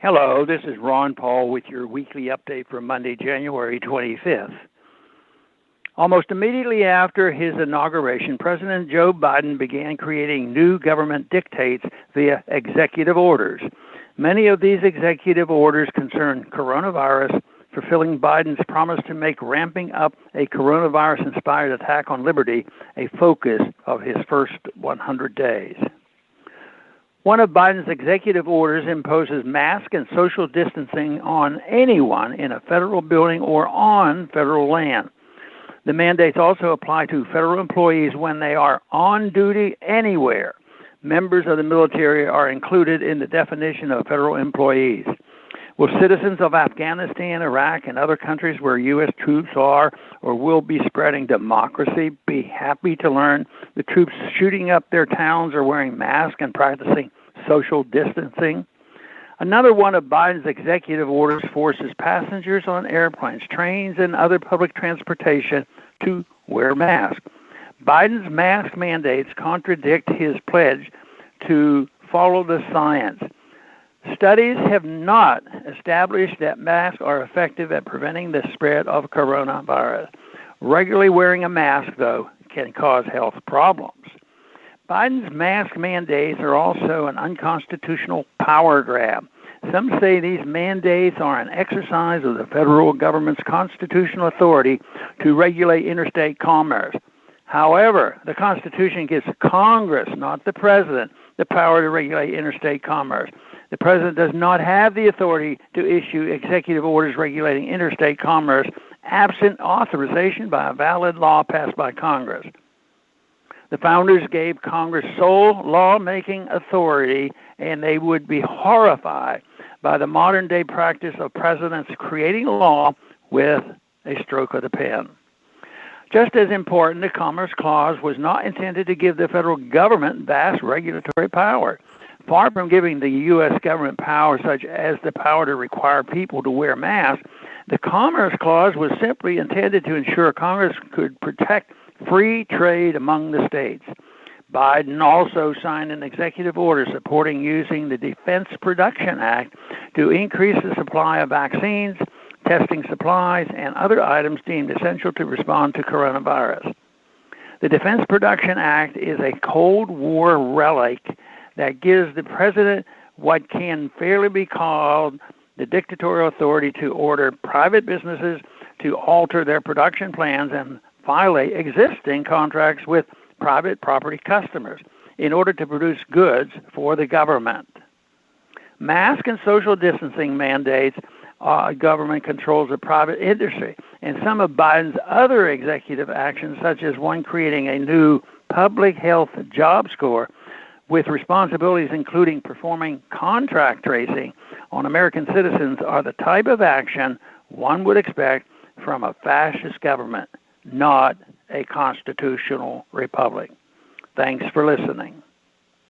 Hello, this is Ron Paul with your weekly update for Monday, January 25th. Almost immediately after his inauguration, President Joe Biden began creating new government dictates via executive orders. Many of these executive orders concern coronavirus, fulfilling Biden's promise to make ramping up a coronavirus-inspired attack on liberty a focus of his first 100 days. One of Biden's executive orders imposes mask and social distancing on anyone in a federal building or on federal land. The mandates also apply to federal employees when they are on duty anywhere. Members of the military are included in the definition of federal employees. Will citizens of Afghanistan, Iraq, and other countries where U.S. troops are or will be spreading democracy be happy to learn the troops shooting up their towns are wearing masks and practicing social distancing? Another one of Biden's executive orders forces passengers on airplanes, trains, and other public transportation to wear masks. Biden's mask mandates contradict his pledge to follow the science. Studies have not established that masks are effective at preventing the spread of coronavirus. Regularly wearing a mask, though, can cause health problems. Biden's mask mandates are also an unconstitutional power grab. Some say these mandates are an exercise of the federal government's constitutional authority to regulate interstate commerce. However, the Constitution gives Congress, not the President, the power to regulate interstate commerce. The President does not have the authority to issue executive orders regulating interstate commerce absent authorization by a valid law passed by Congress. The founders gave Congress sole lawmaking authority, and they would be horrified by the modern-day practice of presidents creating law with a stroke of the pen. Just as important, the Commerce Clause was not intended to give the federal government vast regulatory power. Far from giving the U.S. government power such as the power to require people to wear masks, the Commerce Clause was simply intended to ensure Congress could protect free trade among the states. Biden also signed an executive order supporting using the Defense Production Act to increase the supply of vaccines, testing supplies, and other items deemed essential to respond to coronavirus. The Defense Production Act is a Cold War relic that gives the president what can fairly be called the dictatorial authority to order private businesses to alter their production plans and violate existing contracts with private property customers in order to produce goods for the government. Mask and social distancing mandates government controls of private industry, and some of Biden's other executive actions, such as one creating a new public health job score with responsibilities including performing contract tracing on American citizens, are the type of action one would expect from a fascist government, not a constitutional republic. Thanks for listening.